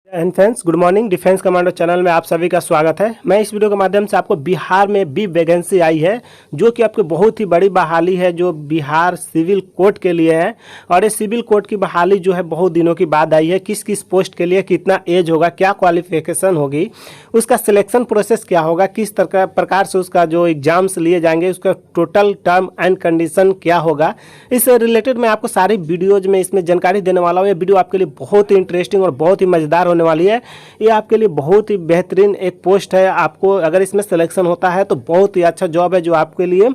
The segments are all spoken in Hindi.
And friends, good morning. Defence commando channel में आप सभी का स्वागत है। मैं इस वीडियो के माध्यम से आपको बिहार में भी वैकेंसी आई है जो कि आपकी बहुत ही बड़ी बहाली है जो बिहार सिविल कोर्ट के लिए है। और ये सिविल कोर्ट की बहाली जो है बहुत दिनों की बाद आई है। किस किस पोस्ट के लिए कितना एज होगा, क्या क्वालिफिकेशन होगी, उसका सिलेक्शन प्रोसेस क्या होगा, किस प्रकार से उसका जो एग्जाम्स लिए जाएंगे, उसका टोटल टर्म एंड कंडीशन क्या होगा, इससे रिलेटेड मैं आपको सारी वीडियोज में इसमें जानकारी देने वाला हूँ। ये वीडियो आपके लिए बहुत ही इंटरेस्टिंग और बहुत ही मज़ेदार होने वाली है। ये आपके लिए बहुत ही बेहतरीन एक पोस्ट है। आपको अगर इसमें सिलेक्शन होता है तो बहुत ही अच्छा जॉब है जो आपके लिए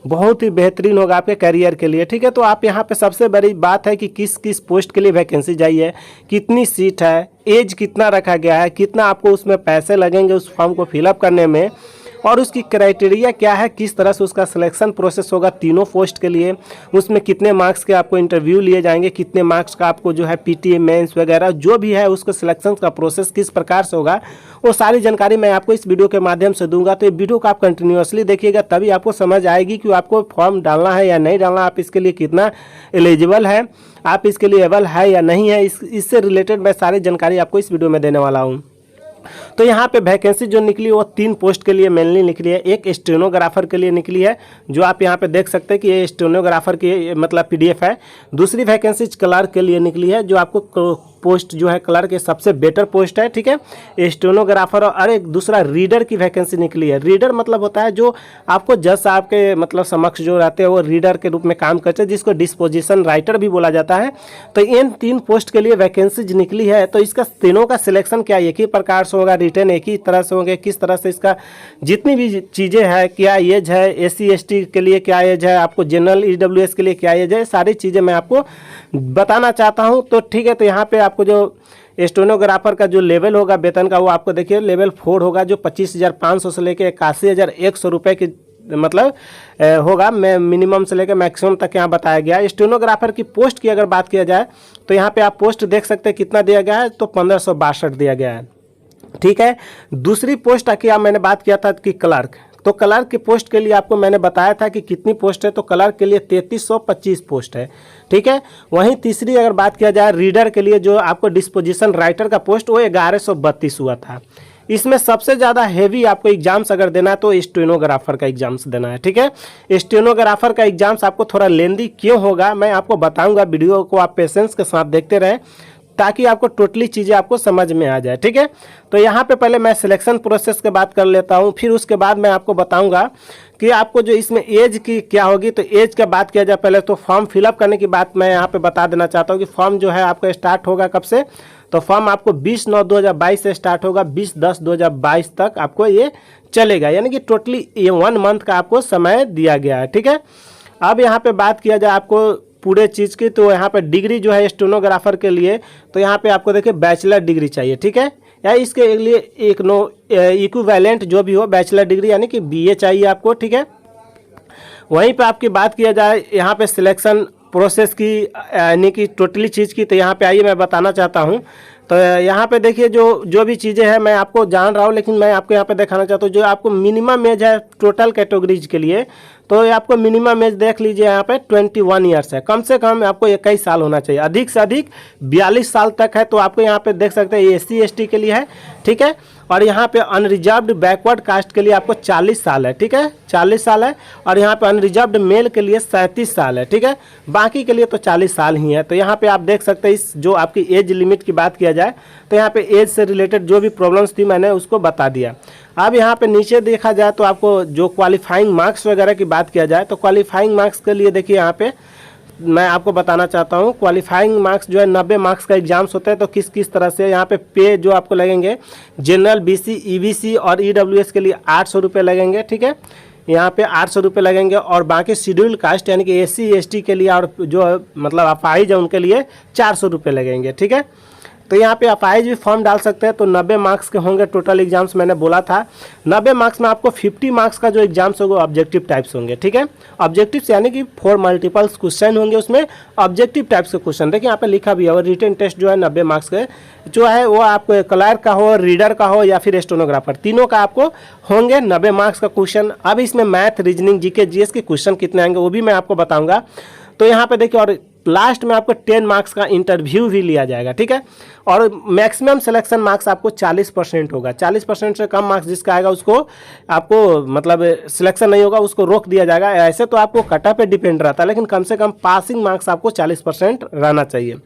बहुत ही बेहतरीन होगा आपके करियर के लिए। ठीक है, तो आप यहाँ पे सबसे बड़ी बात है कि किस किस पोस्ट के लिए वैकेंसी चाहिए, कितनी सीट है, एज कितना रखा गया है, कितना आपको उसमें पैसे लगेंगे उस फॉर्म को फिलअप करने में, और उसकी क्राइटेरिया क्या है, किस तरह से उसका सिलेक्शन प्रोसेस होगा तीनों पोस्ट के लिए, उसमें कितने मार्क्स के आपको इंटरव्यू लिए जाएंगे, कितने मार्क्स का आपको जो है पीटीए मेंस वगैरह जो भी है उसको सिलेक्शन का प्रोसेस किस प्रकार से होगा, वो सारी जानकारी मैं आपको इस वीडियो के माध्यम से दूंगा। तो ये वीडियो को आप कंटिन्यूअसली देखिएगा, तभी आपको समझ आएगी कि आपको फॉर्म डालना है या नहीं डालना, आप इसके लिए कितना एलिजिबल है, आप इसके लिए एबल है या नहीं है। इससे रिलेटेड मैं सारी जानकारी आपको इस वीडियो में देने वाला हूँ। तो यहाँ पे वैकेंसी जो निकली वो 3 पोस्ट के लिए मेनली निकली है। एक स्टेनोग्राफर के लिए निकली है जो आप यहाँ पे देख सकते हैं कि ये स्टेनोग्राफर की मतलब पीडीएफ है। दूसरी वैकेंसी क्लर्क के लिए निकली है जो आपको पोस्ट जो है क्लर्क के सबसे बेटर पोस्ट है। ठीक है, स्टेनोग्राफर। और एक दूसरा रीडर की वैकेंसी निकली है। रीडर मतलब होता है जो आपको जज साहब के मतलब समक्ष जो रहते हैं वो रीडर के रूप में काम करते हैं, जिसको डिस्पोजिशन राइटर भी बोला जाता है। तो इन 3 पोस्ट के लिए वैकेंसीज निकली है। तो इसका तीनों का सिलेक्शन क्या एक ही प्रकार से होगा, रिटर्न एक ही तरह से होंगे, किस तरह से इसका जितनी भी चीज़ें हैं, क्या एज है, SC ST के लिए क्या एज है, आपको जनरल EWS के लिए क्या एज है, सारी चीज़ें मैं आपको बताना चाहता हूँ। तो ठीक है, तो यहाँ पे आपको जो स्टेनोग्राफर का जो लेवल होगा वेतन का वो आपको देखिए लेवल 4 होगा जो 25,500 से लेकर 81,100 रुपये की मतलब होगा। मैं मिनिमम से लेकर मैक्सिमम तक यहाँ बताया गया है। स्टेनोग्राफर की पोस्ट की अगर बात किया जाए तो यहाँ पे आप पोस्ट देख सकते हैं कितना दिया गया है, तो 1562 दिया गया है। ठीक है, दूसरी पोस्ट की मैंने बात किया था कि क्लर्क, तो क्लर्क की पोस्ट के लिए आपको मैंने बताया था कि कितनी पोस्ट है, तो क्लर्क के लिए 3325 पोस्ट है। ठीक है, वहीं तीसरी अगर बात किया जाए रीडर के लिए जो आपको डिस्पोजिशन राइटर का पोस्ट वो 1132 हुआ था। इसमें सबसे ज़्यादा हेवी आपको एग्जाम्स अगर देना है तो स्टेनोग्राफर का एग्जाम्स देना है। ठीक है, स्टेनोग्राफर का एग्जाम्स आपको थोड़ा लेंदी क्यों होगा मैं आपको बताऊँगा। वीडियो को आप पेशेंस के साथ देखते रहें ताकि आपको टोटली चीज़ें आपको समझ में आ जाए। ठीक है, तो यहाँ पे पहले मैं सिलेक्शन प्रोसेस के बात कर लेता हूँ, फिर उसके बाद मैं आपको बताऊँगा कि आपको जो इसमें एज की क्या होगी। तो एज का बात किया जाए पहले तो फॉर्म फिलअप करने की बात मैं यहाँ पे बता देना चाहता हूँ कि फॉर्म जो है आपका स्टार्ट होगा कब से, तो फॉर्म आपको 20/9/2022 से स्टार्ट होगा, 20/10/2022 तक आपको ये चलेगा, यानी कि टोटली 1 मंथ का आपको समय दिया गया है। ठीक है, अब यहाँ पे बात किया जाए आपको पूरे चीज़ की, तो यहाँ पे डिग्री जो है स्टेनोग्राफर के लिए तो यहाँ पे आपको देखिए बैचलर डिग्री चाहिए। ठीक है, या इसके लिए एक इक्विवेलेंट जो भी हो बैचलर डिग्री यानी कि BA चाहिए आपको। ठीक है, वहीं पे आपकी बात किया जाए यहाँ पे सिलेक्शन प्रोसेस की यानी कि टोटली चीज़ की, तो यहाँ पे आइए मैं बताना चाहता हूँ। तो यहाँ पे देखिए जो भी चीज़ें हैं मैं आपको जान रहा हूँ, लेकिन मैं आपको यहाँ पे दिखाना चाहता हूँ जो आपको मिनिमम एज है टोटल कैटेगरीज के लिए, तो ये आपको मिनिमम एज देख लीजिए यहाँ पे 21 ईयर्स है। कम से कम आपको 21 साल होना चाहिए, अधिक से अधिक 42 साल तक है। तो आपको यहाँ पे देख सकते हैं SC ST के लिए है। ठीक है, और यहाँ पे अनरिजर्व्ड बैकवर्ड कास्ट के लिए आपको 40 साल है। ठीक है, 40 साल है। और यहाँ पे अनरिजर्व्ड मेल के लिए 37 साल है। ठीक है, बाकी के लिए तो 40 साल ही है। तो यहाँ पे आप देख सकते हैं इस जो आपकी एज लिमिट की बात किया जाए तो यहाँ पे एज से रिलेटेड जो भी प्रॉब्लम्स थी मैंने उसको बता दिया। अब यहाँ पे नीचे देखा जाए तो आपको जो क्वालिफाइंग मार्क्स वगैरह की बात किया जाए तो क्वालिफाइंग मार्क्स के लिए देखिए यहाँ पे मैं आपको बताना चाहता हूँ। क्वालिफाइंग मार्क्स जो है 90 मार्क्स का एग्जाम्स होता है। तो किस किस तरह से यहाँ पे जो आपको लगेंगे जनरल BC EBC और EWS के लिए 800 रुपये लगेंगे। ठीक है, यहाँ पे 800 रुपये लगेंगे। और बाकी शेड्यूल्ड कास्ट यानी कि SC ST के लिए और जो मतलब अपाहिज है उनके लिए 400 रुपये लगेंगे। ठीक है, तो यहाँ पे अपाहिज भी फॉर्म डाल सकते हैं। तो 90 मार्क्स के होंगे टोटल एग्जाम्स, मैंने बोला था 90 मार्क्स में आपको 50 मार्क्स का जो एग्जाम्स होगा ऑब्जेक्टिव टाइप्स होंगे। ठीक है, ऑब्जेक्टिव्स यानी कि 4 मल्टीपल्स क्वेश्चन होंगे, उसमें ऑब्जेक्टिव टाइप्स के क्वेश्चन देखिए यहाँ पे लिखा भी है। और रिटन टेस्ट जो है 90 मार्क्स के जो है वो आपको क्लर्क का हो, रीडर का हो या फिर स्टेनोग्राफर, तीनों का आपको होंगे 90 मार्क्स का क्वेश्चन। अब इसमें मैथ, रीजनिंग, GK GS के क्वेश्चन कितने आएंगे वो भी मैं आपको बताऊँगा। तो यहाँ पे देखिए, और लास्ट में आपको 10 मार्क्स का इंटरव्यू भी लिया जाएगा, ठीक है। और मैक्सिमम सिलेक्शन मार्क्स आपको 40% होगा। 40% से कम मार्क्स जिसका आएगा उसको आपको मतलब सिलेक्शन नहीं होगा, उसको रोक दिया जाएगा। ऐसे तो आपको कटा पे डिपेंड रहता है, लेकिन कम से कम पासिंग मार्क्स आपको 40% रहना चाहिए।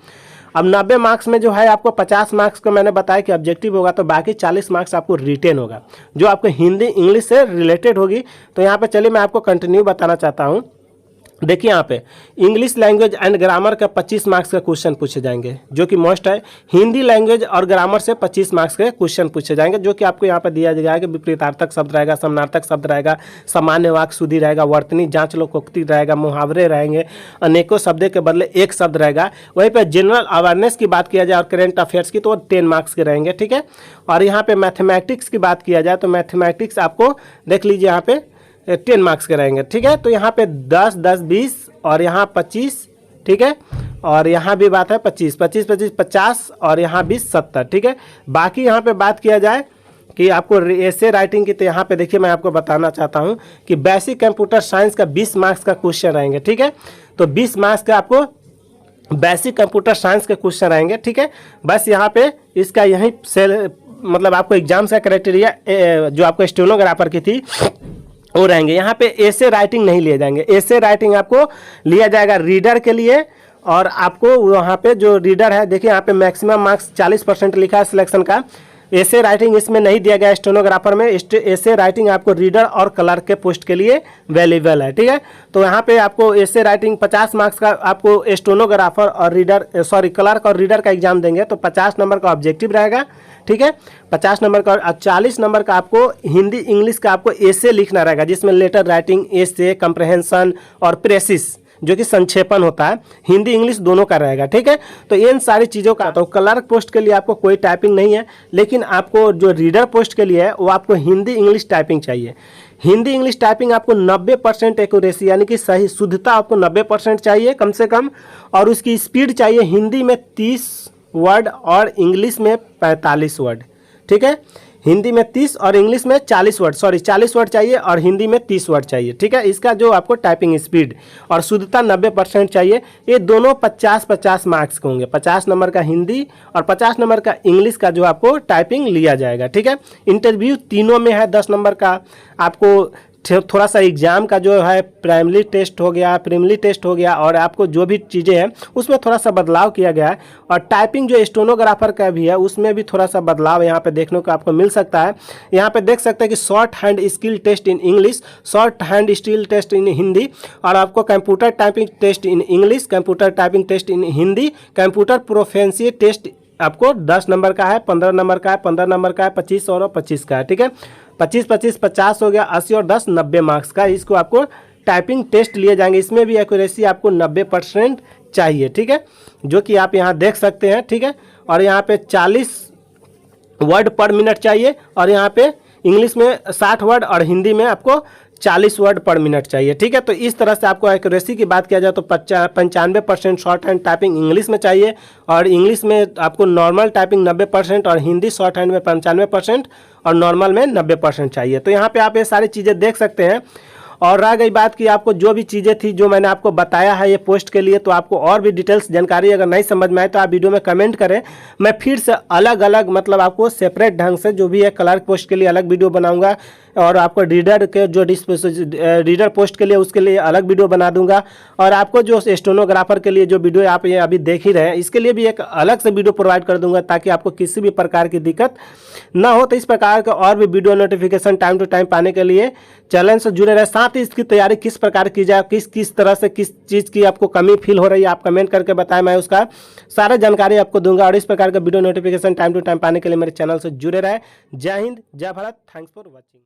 अब 90 मार्क्स में जो है आपको 50 मार्क्स को मैंने बताया कि ऑब्जेक्टिव होगा, तो बाकी 40 मार्क्स आपको रिटेन होगा, जो आपको हिंदी इंग्लिश से रिलेटेड होगी। तो यहाँ पे चलिए मैं आपको कंटिन्यू बताना चाहता हूँ। देखिए यहाँ पे इंग्लिश लैंग्वेज एंड ग्रामर का 25 मार्क्स का क्वेश्चन पूछे जाएंगे, जो कि मोस्ट है। हिंदी लैंग्वेज और ग्रामर से 25 मार्क्स के क्वेश्चन पूछे जाएंगे, जो कि आपको यहाँ पे दिया जाएगा कि विपरीतार्थक शब्द रहेगा, समानार्थक शब्द रहेगा, सामान्य वाक्य शुद्धि रहेगा, वर्तनी जांच लोकोक्ति रहेगा, मुहावरे रहेंगे, अनेकों शब्द के बदले एक शब्द रहेगा। वहीं पर जनरल अवेयरनेस की बात किया जाए और करेंट अफेयर्स की, तो 10 मार्क्स के रहेंगे, ठीक है। और यहाँ पे मैथमेटिक्स की बात किया जाए तो मैथमेटिक्स आपको देख लीजिए यहाँ पे 10 मार्क्स के रहेंगे, ठीक है। तो यहाँ पे 10, 10, 20 और यहाँ 25, ठीक है। और यहाँ भी बात है 25, 25, 25, 50 और यहाँ 20, 70, ठीक है। बाकी यहाँ पे बात किया जाए कि आपको ऐसे राइटिंग की, तो यहाँ पे देखिए मैं आपको बताना चाहता हूँ कि बेसिक कंप्यूटर साइंस का 20 मार्क्स का क्वेश्चन रहेंगे, ठीक है। तो 20 मार्क्स का आपको बेसिक कंप्यूटर साइंस के क्वेश्चन रहेंगे, ठीक है। बस यहाँ पे इसका यही मतलब आपको एग्जाम्स का क्राइटेरिया जो आपको स्टेनोग्राफर की थी वो रहेंगे। यहाँ पे ऐसे राइटिंग नहीं लिए जाएंगे। ऐसे राइटिंग आपको लिया जाएगा रीडर के लिए, और आपको वहाँ पे जो रीडर है, देखिए यहाँ पे मैक्सिमम मार्क्स 40% लिखा है सिलेक्शन का। ऐसे राइटिंग इसमें नहीं दिया गया स्टेनोग्राफर में। ऐसे राइटिंग आपको रीडर और क्लर्क के पोस्ट के लिए अवेलेबल है, ठीक है। तो यहाँ पे आपको ऐसे राइटिंग 50 मार्क्स का आपको स्टेनोग्राफर और रीडर क्लर्क और रीडर का एग्जाम देंगे, तो 50 नंबर का ऑब्जेक्टिव रहेगा, ठीक है। 50 नंबर का, और 40 नंबर का आपको हिंदी इंग्लिश का आपको ऐसे लिखना रहेगा, जिसमें लेटर राइटिंग, ऐसे, कंप्रहेंशन और प्रेसिस जो कि संक्षेपण होता है, हिंदी इंग्लिश दोनों का रहेगा, ठीक है। तो इन सारी चीज़ों का, तो क्लर्क पोस्ट के लिए आपको कोई टाइपिंग नहीं है, लेकिन आपको जो रीडर पोस्ट के लिए है वो आपको हिंदी इंग्लिश टाइपिंग चाहिए। हिंदी इंग्लिश टाइपिंग आपको 90% एक्यूरेसी यानी कि सही शुद्धता आपको 90% चाहिए कम से कम, और उसकी स्पीड चाहिए हिंदी में 30 वर्ड और इंग्लिश में 45 वर्ड, ठीक है। हिंदी में 30 और इंग्लिश में 40 वर्ड, 40 वर्ड चाहिए, और हिंदी में 30 वर्ड चाहिए, ठीक है। इसका जो आपको टाइपिंग स्पीड और शुद्धता 90% चाहिए। ये दोनों 50-50 मार्क्स के होंगे। 50 नंबर का हिंदी और 50 नंबर का इंग्लिश का जो आपको टाइपिंग लिया जाएगा, ठीक है। इंटरव्यू तीनों में है। 10 नंबर का आपको थोड़ा सा एग्जाम का जो है प्राइमरी टेस्ट हो गया, प्रीलिमिनरी टेस्ट हो गया, और आपको जो भी चीज़ें हैं उसमें थोड़ा सा बदलाव किया गया है। और टाइपिंग जो स्टेनोग्राफर का भी है उसमें भी थोड़ा सा बदलाव यहाँ पे देखने को आपको मिल सकता है। यहाँ पे देख सकते हैं कि short hand skill test in English, short hand skill test in Hindi, और आपको computer typing test in English, computer typing test in Hindi, computer proficiency test आपको 10 नंबर का है, 15 नंबर का है, 15 नंबर का है, 25 और 25 का है, ठीक है। 25, 25, 50 हो गया, 80 और 10 90 मार्क्स का इसको आपको टाइपिंग टेस्ट लिए जाएंगे। इसमें भी एक्यूरेसी आपको 90% चाहिए, ठीक है, जो कि आप यहाँ देख सकते हैं, ठीक है। और यहाँ पे 40 वर्ड पर मिनट चाहिए, और यहाँ पे इंग्लिश में 60 वर्ड और हिंदी में आपको 40 वर्ड पर मिनट चाहिए, ठीक है। तो इस तरह से आपको एक्यूरेसी की बात किया जाए तो 95% शॉर्ट हैंड टाइपिंग इंग्लिश में चाहिए, और इंग्लिश में आपको नॉर्मल टाइपिंग 90% और हिंदी शॉर्ट हैंड में 95% और नॉर्मल में 90% चाहिए। तो यहाँ पे आप ये सारी चीज़ें देख सकते हैं। और रह गई बात कि आपको जो भी चीज़ें थी जो मैंने आपको बताया है ये पोस्ट के लिए, तो आपको और भी डिटेल्स जानकारी अगर नहीं समझ में आए तो आप वीडियो में कमेंट करें। मैं फिर से अलग अलग मतलब आपको सेपरेट ढंग से जो भी है क्लर्क पोस्ट के लिए अलग वीडियो बनाऊंगा, और आपको रीडर के जो रीडर पोस्ट के लिए उसके लिए अलग वीडियो बना दूंगा, और आपको जो स्टेनोग्राफर के लिए जो वीडियो आप ये अभी देख ही रहे हैं इसके लिए भी एक अलग से वीडियो प्रोवाइड कर दूंगा, ताकि आपको किसी भी प्रकार की दिक्कत ना हो। तो इस प्रकार के और भी video notification time to time पाने के लिए चैनल से जुड़े रहे। साथ ही इसकी तैयारी किस प्रकार की जाए, किस तरह से किस चीज़ की आपको कमी फील हो रही है, आप कमेंट करके बताएं, मैं उसका सारा जानकारी आपको दूंगा। और इस प्रकार का video notification time to time पाने के लिए मेरे चैनल से जुड़े रहे। जय हिंद, जय भारत, थैंक्स फॉर वॉचिंग।